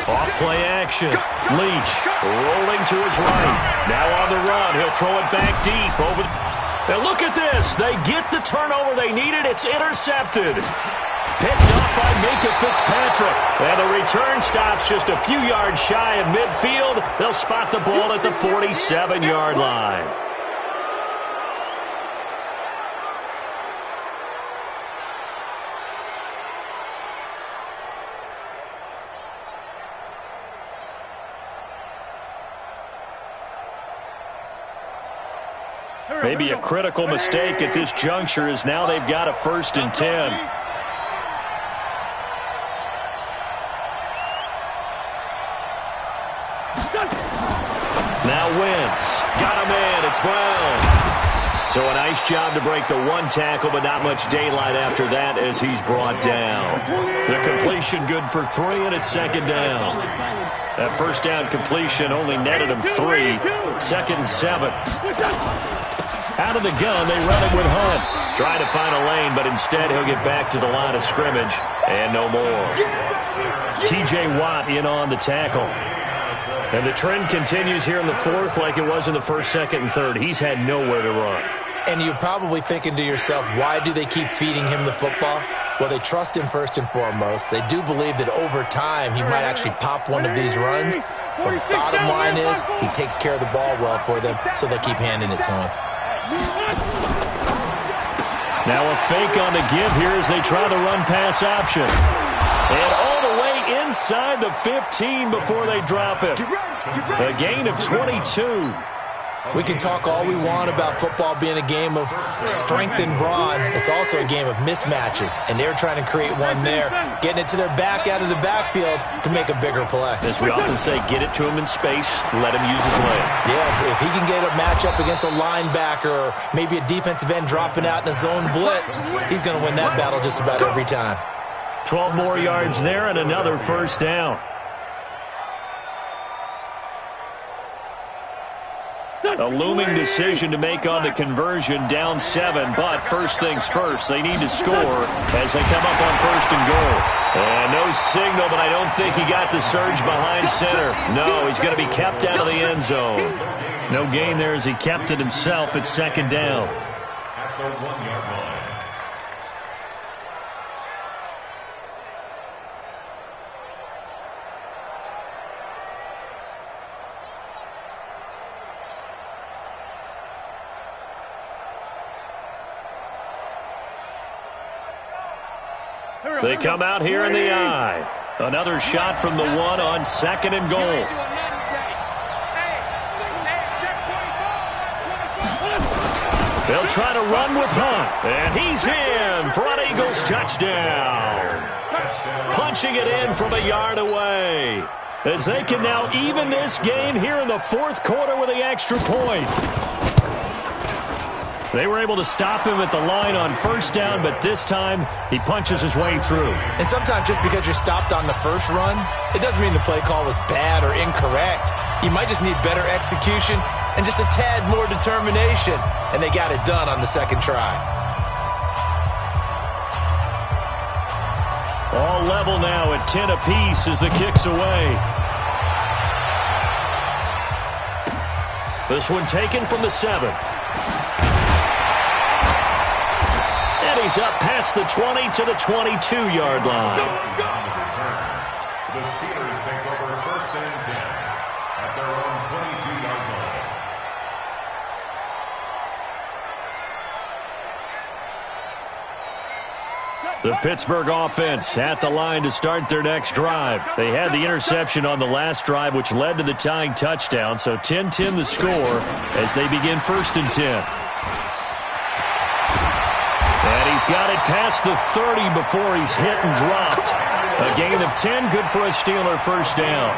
Off play action. Leach rolling to his right. Now on the run. He'll throw it back deep. Over. And look at this. They get the turnover they needed. It's intercepted. Picked up by Minkah Fitzpatrick. And the return stops just a few yards shy of midfield. They'll spot the ball at the 47-yard line. Maybe a critical mistake at this juncture is now they've got a 1st and 10. Now Wentz. Got him in. It's Brown. So a nice job to break the 1 tackle, but not much daylight after that as he's brought down. The completion good for 3, and it's 2nd down. That 1st down completion only netted him 3. 2nd and 7. Out of the gun, they run it with Hunt. Trying to find a lane, but instead he'll get back to the line of scrimmage, and no more. T.J. Watt in on the tackle. And the trend continues here in the 4th like it was in the 1st, 2nd, and 3rd. He's had nowhere to run. And you're probably thinking to yourself, why do they keep feeding him the football? Well, they trust him first and foremost. They do believe that over time he might actually pop one of these runs. The bottom line is he takes care of the ball well for them, so they keep handing it to him. Now a fake on the give here as they try the run-pass option. And all the way inside the 15 before they drop it. A gain of 22. We can talk all we want about football being a game of strength and brawn. It's also a game of mismatches, and they're trying to create one there, getting it to their back out of the backfield to make a bigger play. As we often say, get it to him in space, let him use his leg. Yeah, if he can get a matchup against a linebacker or maybe a defensive end dropping out in a zone blitz, he's going to win that battle just about every time. 12 more yards there and another 1st down. A looming decision to make on the conversion, down 7, but first things first, they need to score as they come up on 1st and goal. And no signal, but I don't think he got the surge behind center. No, he's going to be kept out of the end zone. No gain there as he kept it himself at 2nd down. At the 1-yard line. They come out here in the eye. Another shot from the 1 on 2nd and goal. They'll try to run with Hunt. And he's in. Front Eagles touchdown. Punching it in from a yard away. As they can now even this game here in the 4th quarter with the extra point. They were able to stop him at the line on 1st down, but this time he punches his way through. And sometimes just because you're stopped on the first run, it doesn't mean the play call was bad or incorrect. You might just need better execution and just a tad more determination. And they got it done on the 2nd try. All level now at 10 apiece as the kick's away. This one taken from the 7. And he's up past the 20 to the 22-yard line. The Steelers take over 1st and 10 at their own 22-yard line. The Pittsburgh offense at the line to start their next drive. They had the interception on the last drive, which led to the tying touchdown. So 10-10 the score as they begin 1st and 10. And he's got it past the 30 before he's hit and dropped. A gain of 10, good for a Steeler first down.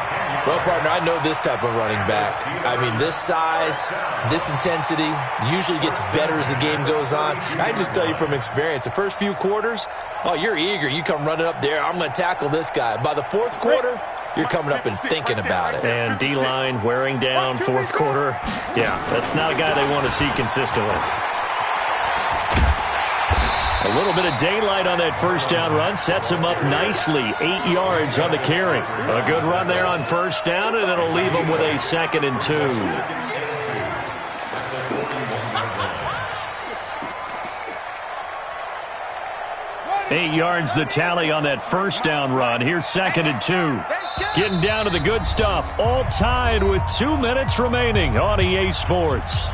Well, partner, I know this type of running back. I mean, this size, this intensity usually gets better as the game goes on. And I just tell you from experience, the first few quarters, oh, you're eager. You come running up there, I'm going to tackle this guy. By the 4th quarter, you're coming up and thinking about it. And D-line wearing down 4th quarter. Yeah, that's not a guy they want to see consistently. A little bit of daylight on that first down run sets him up nicely. 8 yards on the carry. A good run there on first down, and it'll leave him with a 2nd and 2. Eight yards the tally on that first down run. Here's 2nd and 2. Getting down to the good stuff. All tied with 2 minutes remaining on EA Sports.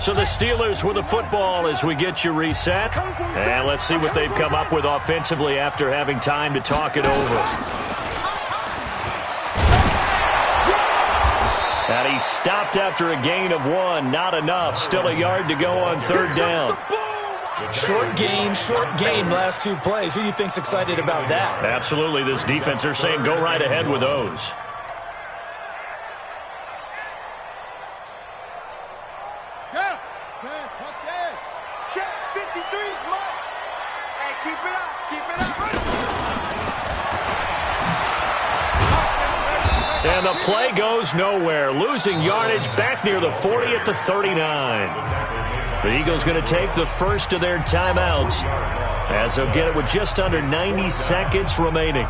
So the Steelers with the football as we get you reset. And let's see what they've come up with offensively after having time to talk it over. And he stopped after a gain of 1. Not enough. Still a yard to go on 3rd down. Short game, last 2 plays. Who do you think's excited about that? Absolutely. This defense, they're saying go right ahead with those. And the play goes nowhere. Losing yardage back near the 40 at the 39. The Eagles going to take the first of their timeouts as they'll get it with just under 90 seconds remaining.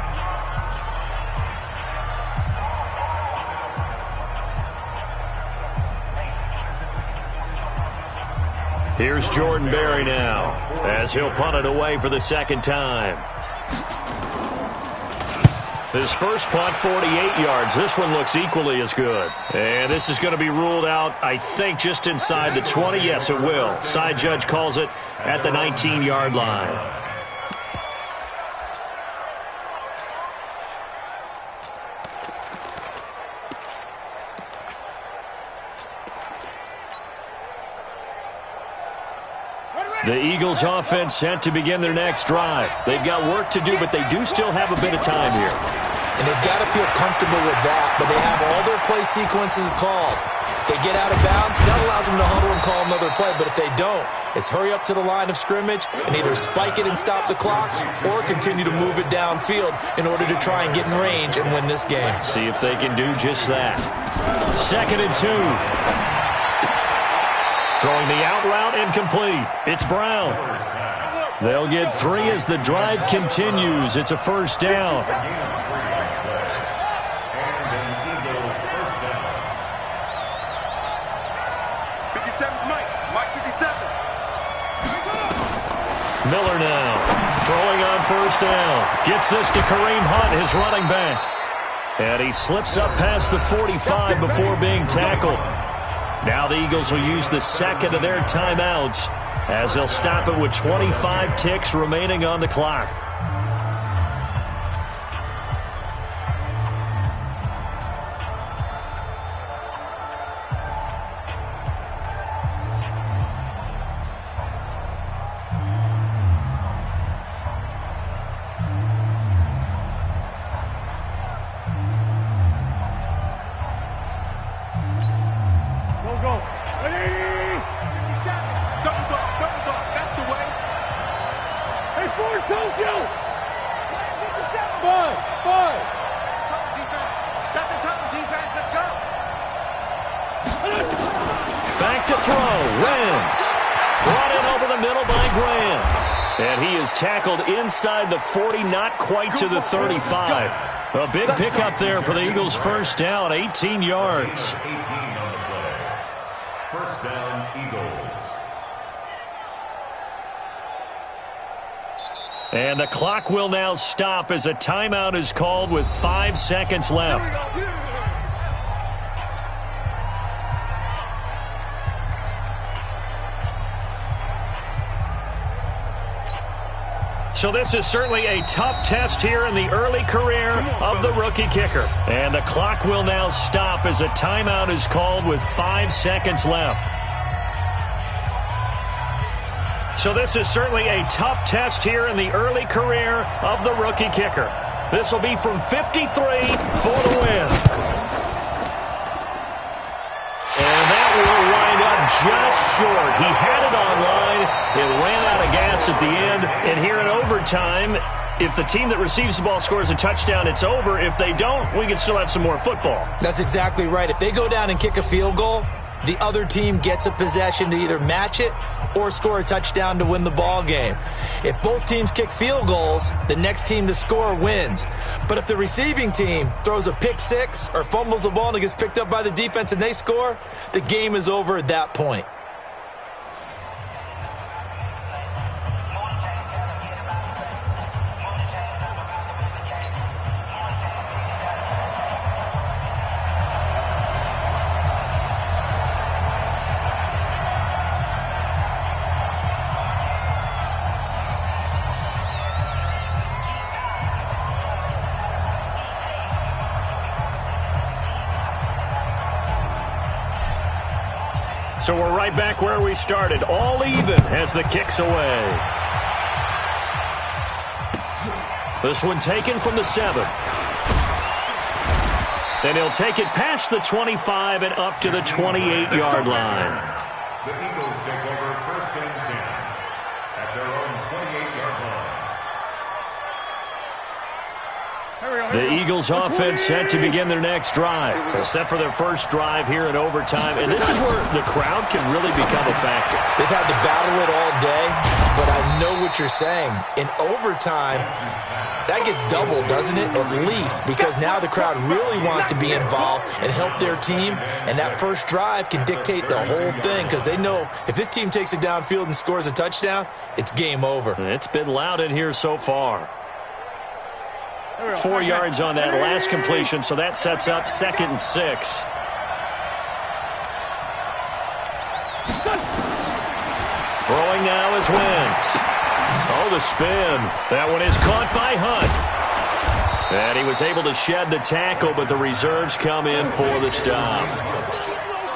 Here's Jordan Berry now as he'll punt it away for the 2nd time. His first punt, 48 yards. This one looks equally as good. And this is going to be ruled out, I think, just inside the 20. Yes, it will. Side judge calls it at the 19-yard line. The Eagles offense set to begin their next drive. They've got work to do, but they do still have a bit of time here. And they've got to feel comfortable with that, but they have all their play sequences called. If they get out of bounds, that allows them to huddle and call another play, but if they don't, it's hurry up to the line of scrimmage and either spike it and stop the clock or continue to move it downfield in order to try and get in range and win this game. See if they can do just that. 2nd and 2. Throwing the out route incomplete. It's Brown. They'll get 3 as the drive continues. It's a first down. Miller now throwing on first down. Gets this to Kareem Hunt, his running back. And he slips up past the 45 before being tackled. Now the Eagles will use the 2nd of their timeouts as they'll stop it with 25 ticks remaining on the clock. Told you! throw. Wentz. Brought in over the middle by Graham. And he is tackled inside the 40, not quite to the 35. A big pickup there for the Eagles' first down, 18 yards. 18 on the play. First down, Eagles. And the clock will now stop as a timeout is called with 5 seconds left. So this is certainly a tough test here in the early career of the rookie kicker. And the clock will now stop as a timeout is called with 5 seconds left. So this is certainly a tough test here in the early career of the rookie kicker. This will be from 53 for the win. And that will wind up just short. He had it on line. It ran out of gas at the end. And here in overtime, if the team that receives the ball scores a touchdown, it's over. If they don't, we can still have some more football. That's exactly right. If they go down and kick a field goal, the other team gets a possession to either match it or score a touchdown to win the ball game. If both teams kick field goals, the next team to score wins. But if the receiving team throws a pick six or fumbles the ball and it gets picked up by the defense and they score, the game is over at that point. So we're right back where we started, all even as the kick's away. This one taken from the 7. And he'll take it past the 25 and up to the 28-yard line. The Eagles take over first and 10 at their own 28-yard line. The Eagles offense set to begin their next drive. They're set for their first drive here in overtime. And this is where the crowd can really become a factor. They've had to battle it all day, but I know what you're saying. In overtime, that gets doubled, doesn't it? At least, because now the crowd really wants to be involved and help their team. And that first drive can dictate the whole thing because they know if this team takes it downfield and scores a touchdown, it's game over. It's been loud in here so far. 4 yards on that last completion, so that sets up 2nd and 6. Throwing now is Wentz. Oh, the spin. That one is caught by Hunt. And he was able to shed the tackle, but the reserves come in for the stop.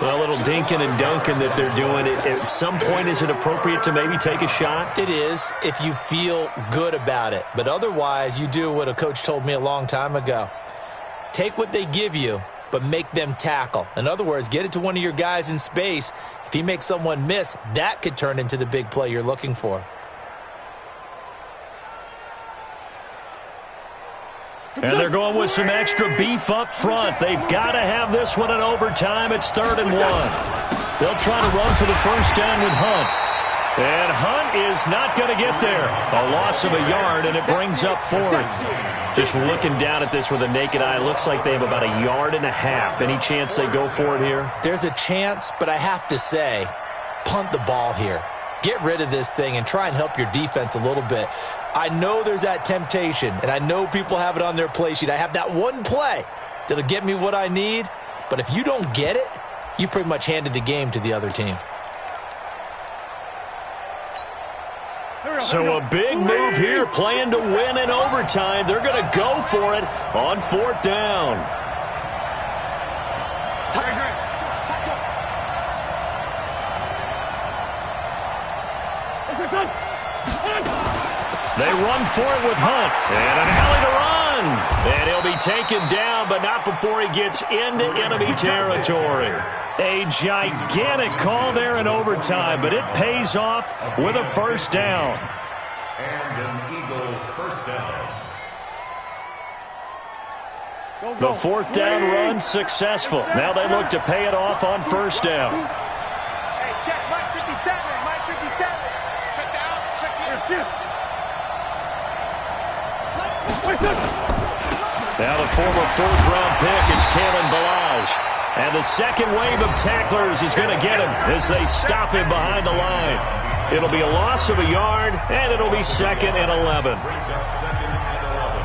A little dinking and dunking that they're doing. At some point, is it appropriate to maybe take a shot? It is if you feel good about it. But otherwise, you do what a coach told me a long time ago. Take what they give you, but make them tackle. In other words, get it to one of your guys in space. If he makes someone miss, that could turn into the big play you're looking for. And they're going with some extra beef up front. They've got to have this one in overtime. It's 3rd and 1. They'll try to run for the first down with Hunt. And Hunt is not going to get there. A loss of a yard, and it brings up 4th. Just looking down at this with a naked eye, looks like they have about 1.5 yards. Any chance they go for it here? There's a chance, but I have to say, punt the ball here. Get rid of this thing and try and help your defense a little bit. I know there's that temptation, and I know people have it on their play sheet. I have that one play that'll get me what I need, but if you don't get it, you pretty much handed the game to the other team. So a big move here, playing to win in overtime. They're going to go for it on 4th down. They run for it with Hunt. And an alley to run. And he'll be taken down, but not before he gets into enemy territory. A gigantic call there in overtime, but it pays off with a first down. And an Eagle first down. The 4th down run successful. Now they look to pay it off on first down. check, Mike 57, Mike 57. Check down, check in. Now the former fourth-round pick, it's Kalen Ballage. And the second wave of tacklers is going to get him as they stop him behind the line. It'll be a loss of a yard, and it'll be 2nd and 11. Brings up 2nd and 11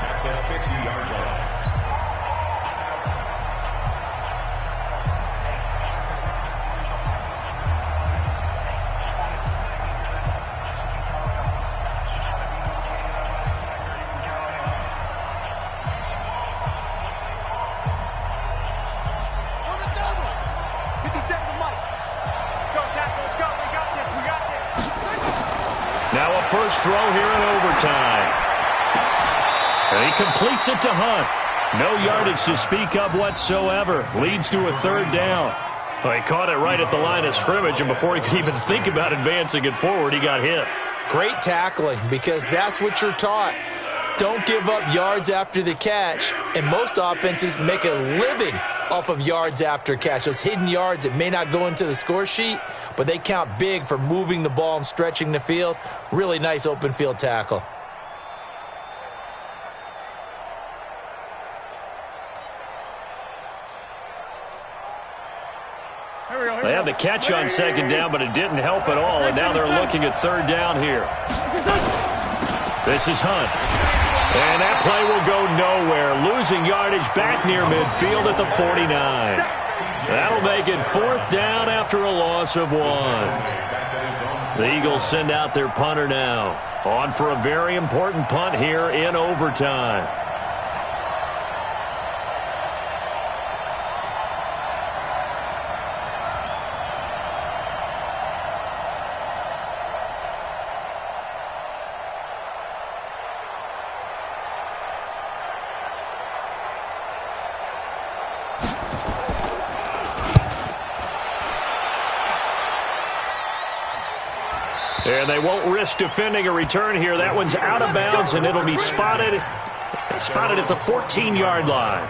at the 50-yard line. Now a first throw here in overtime. And he completes it to Hunt. No yardage to speak of whatsoever. Leads to a 3rd down. Well, he caught it right at the line of scrimmage, and before he could even think about advancing it forward, he got hit. Great tackling, because that's what you're taught. Don't give up yards after the catch, and most offenses make a living off of yards after catch. Those hidden yards that may not go into the score sheet, but they count big for moving the ball and stretching the field. Really nice open field tackle. They had the catch on 2nd down, but it didn't help at all, and now they're looking at 3rd down here. This is Hunt. And that play will go nowhere. Losing yardage back near midfield at the 49. That'll make it 4th down after a loss of 1. The Eagles send out their punter now. On for a very important punt here in overtime. And they won't risk defending a return here. That one's out of bounds, and it'll be spotted at the 14-yard line.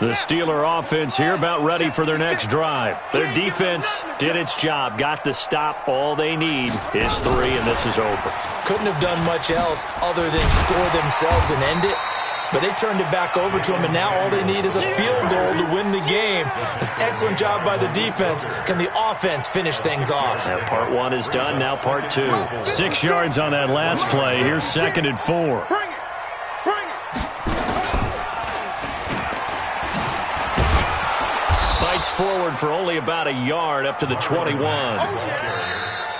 The Steeler offense here about ready for their next drive. Their defense did its job, got the stop. All they need is 3, and this is over. Couldn't have done much else other than score themselves and end it. But they turned it back over to them, and now all they need is a field goal to win the game. An excellent job by the defense. Can the offense finish things off? Part 1 is done, now part 2. 6 yards on that last play. Here's 2nd and 4. Fights forward for only about a yard up to the 21.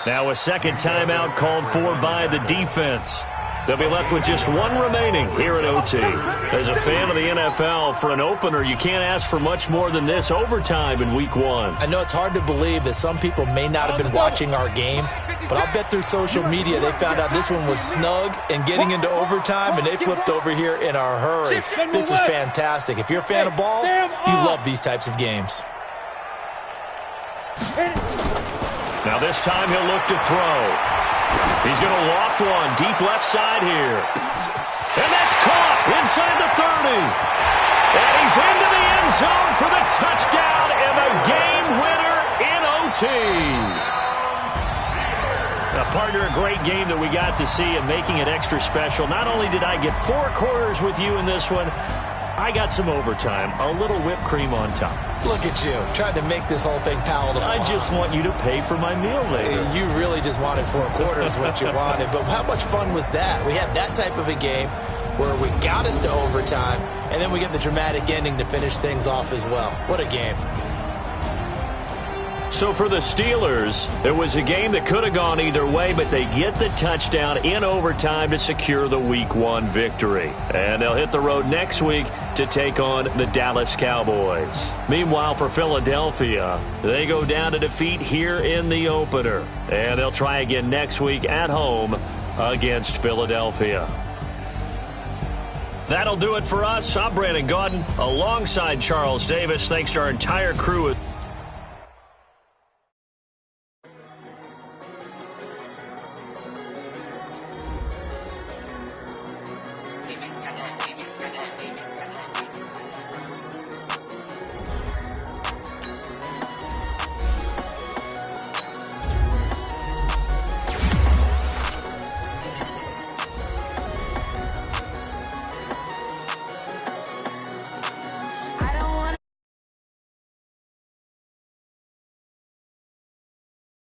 Now a second timeout called for by the defense. They'll be left with just 1 remaining here at OT. As a fan of the NFL, for an opener, you can't ask for much more than this overtime in Week 1. I know it's hard to believe that some people may not have been watching our game, but I'll bet through social media they found out this one was snug and getting into overtime, and they flipped over here in a hurry. This is fantastic. If you're a fan of ball, you love these types of games. Now this time he'll look to throw. He's going to loft one deep left side here. And that's caught inside the 30. And he's into the end zone for the touchdown and the game winner in OT. Now, partner, a great game that we got to see and making it extra special. Not only did I get 4 quarters with you in this one, I got some overtime, a little whipped cream on top. Look at you, trying to make this whole thing palatable. I just want you to pay for my meal later. You really just wanted 4 quarters what you wanted. But how much fun was that? We had that type of a game where we got us to overtime, and then we get the dramatic ending to finish things off as well. What a game. So for the Steelers, it was a game that could have gone either way, but they get the touchdown in overtime to secure the Week 1 victory. And they'll hit the road next week to take on the Dallas Cowboys. Meanwhile, for Philadelphia, they go down to defeat here in the opener. And they'll try again next week at home against Philadelphia. That'll do it for us. I'm Brandon Gaudin alongside Charles Davis. Thanks to our entire crew.